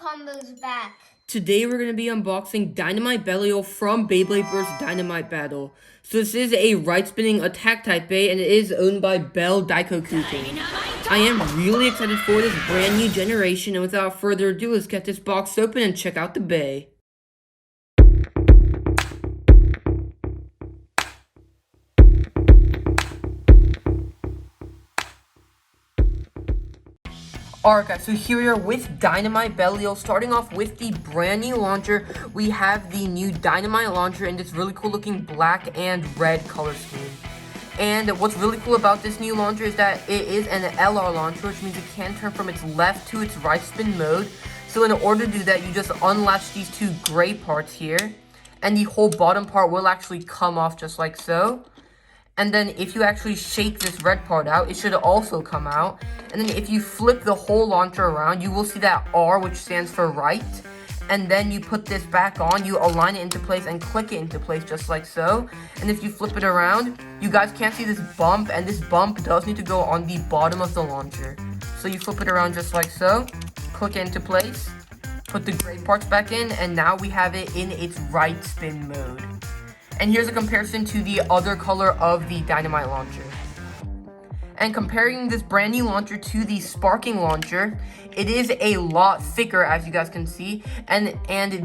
combos back. Today we're going to be unboxing Dynamite Belial from Beyblade Burst Dynamite Battle. So this is a right-spinning attack type A, and it is owned by Bell Daikokuken. I am really excited for this brand new generation, and without further ado, let's get this box open and check out the bay. Alright guys, so here we are with Dynamite Belial. Starting off with the brand new launcher, we have the new Dynamite launcher in this really cool looking black and red color scheme. And what's really cool about this new launcher is that it is an LR launcher, which means it can turn from its left to its right spin mode. So in order to do that, you just unlatch these two gray parts here, and the whole bottom part will actually come off just like so. And then if you actually shake this red part out, it should also come out. And then if you flip the whole launcher around, you will see that R, which stands for right. And then you put this back on, you align it into place and click it into place just like so. And if you flip it around, you guys can't see this bump, and this bump does need to go on the bottom of the launcher. So you flip it around just like so, click it into place, put the gray parts back in, and now we have it in its right spin mode. And here's a comparison to the other color of the Dynamite launcher. And comparing this brand new launcher to the sparking launcher, it is a lot thicker, as you guys can see. And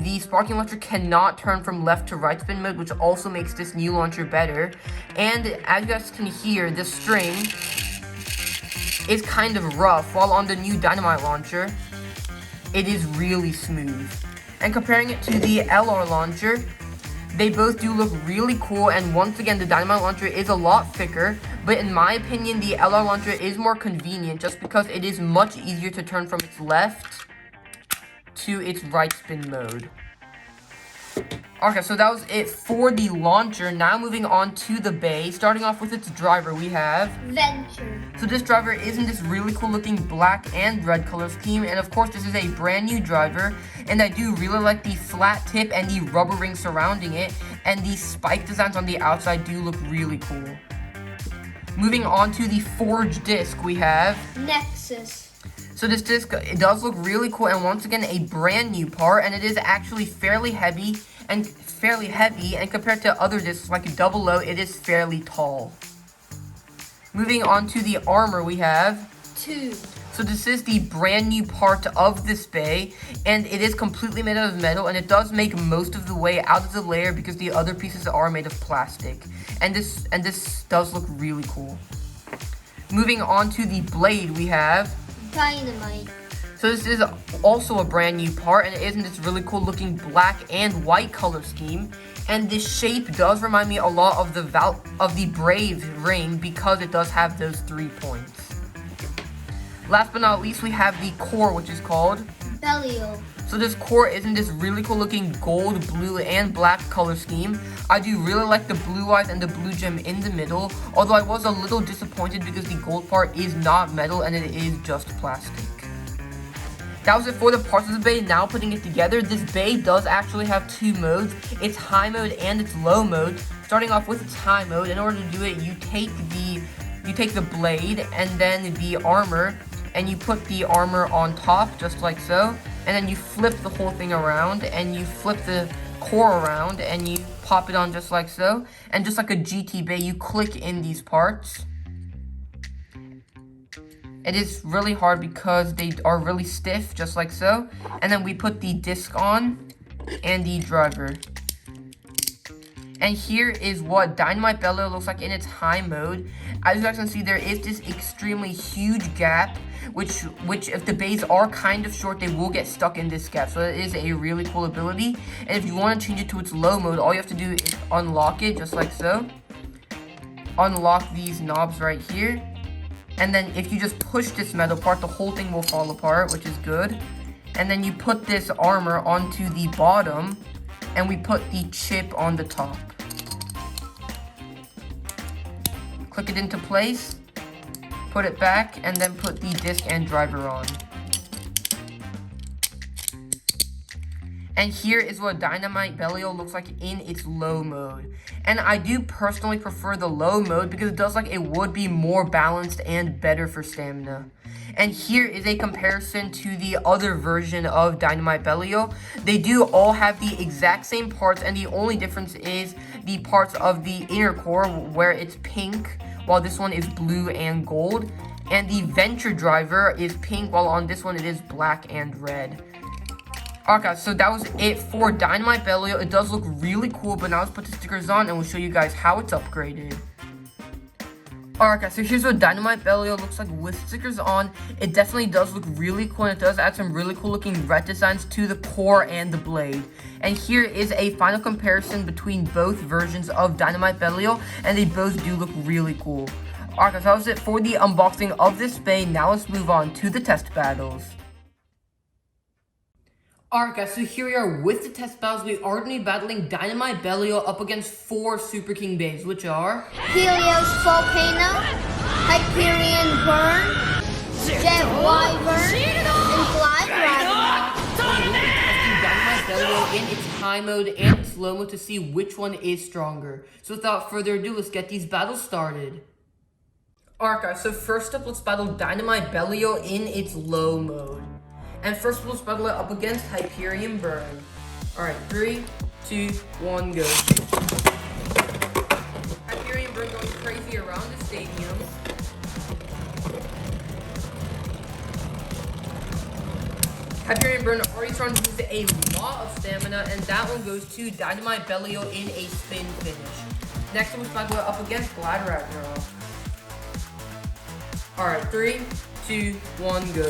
the sparking launcher cannot turn from left to right spin mode, which also makes this new launcher better. And as you guys can hear, the string is kind of rough, while on the new Dynamite launcher, it is really smooth. And comparing it to the LR launcher, they both do look really cool, and once again, the Dynamite launcher is a lot thicker, but in my opinion, the LR launcher is more convenient just because it is much easier to turn from its left to its right spin mode. Okay, so that was it for the launcher. Now moving on to the bay. Starting off with its driver, we have Venture. So this driver is in this really cool looking black and red color scheme, and of course this is a brand new driver, and I do really like the flat tip and the rubber ring surrounding it, and the spike designs on the outside do look really cool. Moving on to the forged disc, we have Nexus. So this disc, it does look really cool, and once again a brand new part, and it is actually fairly heavy, and compared to other discs like Double O, it is fairly tall. Moving on to the armor, we have Two. So this is the brand new part of this bay, and it is completely made out of metal, and it does make most of the way out of the layer because the other pieces are made of plastic. And this does look really cool. Moving on to the blade, we have Dynamite. So this is also a brand new part, and it is in this really cool looking black and white color scheme. And this shape does remind me a lot of the Brave ring because it does have those 3 points. Last but not least, we have the core, which is called Belial. So this core is in this really cool looking gold, blue, and black color scheme. I do really like the blue eyes and the blue gem in the middle, although I was a little disappointed because the gold part is not metal and it is just plastic. That was it for the parts of the bay. Now putting it together, this bay does actually have 2 modes. It's high mode and it's low mode. Starting off with its high mode, in order to do it, you take the blade and then the armor, and you put the armor on top just like so, and then you flip the whole thing around, and you flip the core around, and you pop it on just like so, and just like a GT bay, you click in these parts. It is really hard because they are really stiff, just like so. And then we put the disc on and the driver. And here is what Dynamite Belial looks like in its high mode. As you guys can see, there is this extremely huge gap, which if the bays are kind of short, they will get stuck in this gap. So it is a really cool ability. And if you want to change it to its low mode, all you have to do is unlock it, just like so. Unlock these knobs right here. And then if you just push this metal part, the whole thing will fall apart, which is good. And then you put this armor onto the bottom, and we put the chip on the top. Click it into place, put it back, and then put the disc and driver on. And here is what Dynamite Belial looks like in its low mode. And I do personally prefer the low mode because it does like it would be more balanced and better for stamina. And here is a comparison to the other version of Dynamite Belial. They do all have the exact same parts, and the only difference is the parts of the inner core where it's pink, while this one is blue and gold. And the Venture Driver is pink, while on this one it is black and red. Alright guys, so that was it for Dynamite Belial. It does look really cool, but now let's put the stickers on and we'll show you guys how it's upgraded. Alright guys, so here's what Dynamite Belial looks like with stickers on. It definitely does look really cool, and it does add some really cool looking red designs to the core and the blade. And here is a final comparison between both versions of Dynamite Belial, and they both do look really cool. Alright guys, that was it for the unboxing of this Bay. Now let's move on to the test battles. Alright guys, so here we are with the test battles. We are going to be battling Dynamite Belial up against 4 Super King Bays, which are Helios Volcano, Hyperion Burn, Jet Wyvern, and Glide Ragnarok. Testing Dynamite Belial in its high mode and slow mode to see which one is stronger. So without further ado, let's get these battles started. Alright guys, so first up, let's battle Dynamite Belial in its low mode. And first let's battle it up against Hyperion Burn. Alright, 3, 2, 1, go. Hyperion Burn going crazy around the stadium. Hyperion Burn already starting to use a lot of stamina, and that one goes to Dynamite Belial in a spin finish. Next let's battle it up against Glide Ragnarok. Alright, 3, 2, 1, go.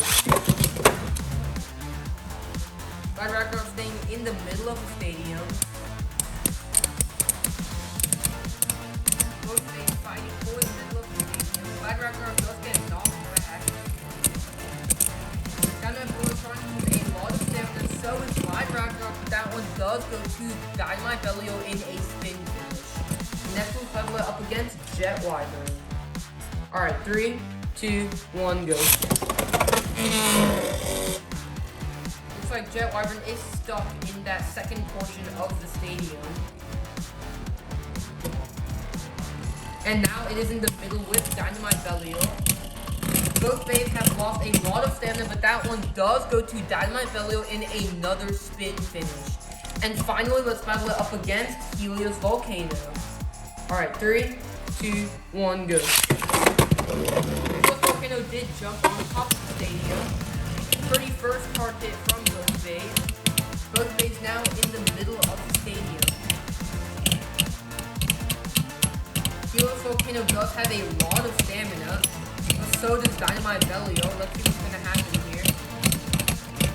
Glide Ragnarok staying in the middle of the stadium. Both things fighting for the middle of the stadium. Glide Ragnarok does get knocked back. Dynamite Belial trying to use a lot of stamina, so is Glide Ragnarok, but that one does go to Dynamite Belial in a spin finish. Next we'll battle it up against Jet Wyvern. Alright, 3, 2, 1, go. Looks like Jet Wyvern is stuck in that second portion of the stadium. And now it is in the middle with Dynamite Belial. Both bays have lost a lot of stamina, but that one does go to Dynamite Belial in another spin finish. And finally, let's battle it up against Helios Volcano. Alright, 3, 2, 1, go. Helios Volcano did jump on top of the stadium. Pretty first card hit from both bays. Both bays now in the middle of the stadium. Helios Volcano does have a lot of stamina, but so does Dynamite Belial. Let's see what's going to happen here.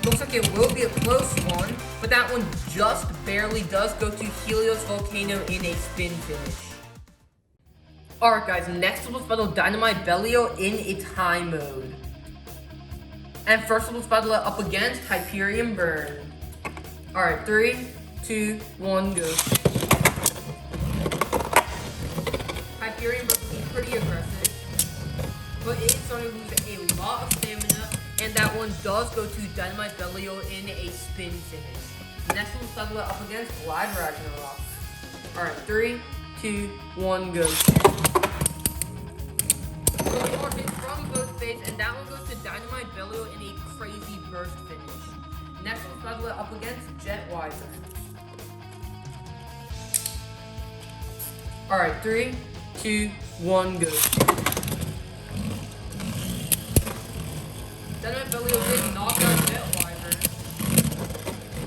Looks like it will be a close one, but that one just barely does go to Helios Volcano in a spin finish. Alright guys, next let's battle Dynamite Belial in its high mode. And first let's battle it up against Hyperion Burn. Alright, 3, 2, 1, go. Hyperion Burn is pretty aggressive, but it is starting to lose a lot of stamina, and that one does go to Dynamite Belial in a spin finish. Next let's battle it up against Glide Ragnarok. Alright, 3, 2, 1, go. From both bays, and that one goes to Dynamite Belial in a crazy burst finish. Next let's battle it up against Jet Wyvern. Alright, 3, 2, 1, go. Dynamite Belial did knock out Jet Wyvern,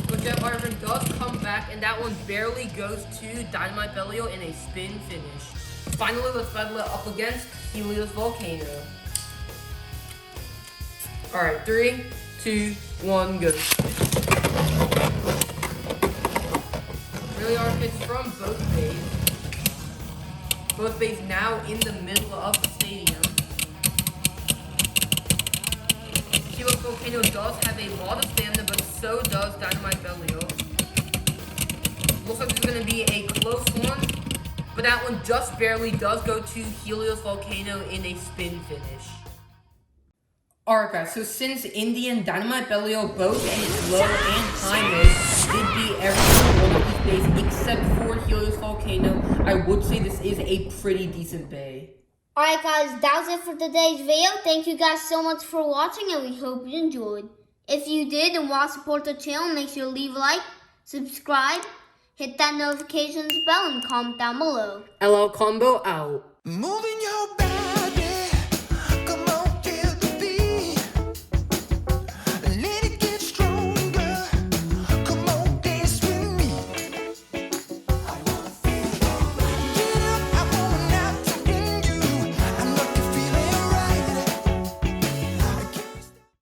but Jet Wyvern does come back, and that one barely goes to Dynamite Belial in a spin finish. Finally, let's battle it up against Helios Volcano. Alright, 3, 2, 1, go. Really hard hits from both bays. Both bays now in the middle of the stadium. Helios Volcano does have a lot of stamina, but so does Dynamite Belial. Looks like it's going to be a close one, but that one just barely does go to Helios Volcano in a spin finish. Alright guys, so since Indy and Dynamite Belial both in its low and high mode did beat every single one of these bays except for Helios Volcano, I would say this is a pretty decent bay. Alright guys, that was it for today's video. Thank you guys so much for watching and we hope you enjoyed. If you did and want to support the channel, make sure to leave a like, subscribe, hit that notifications bell, and comment down below. LL Combo out. Moving your back.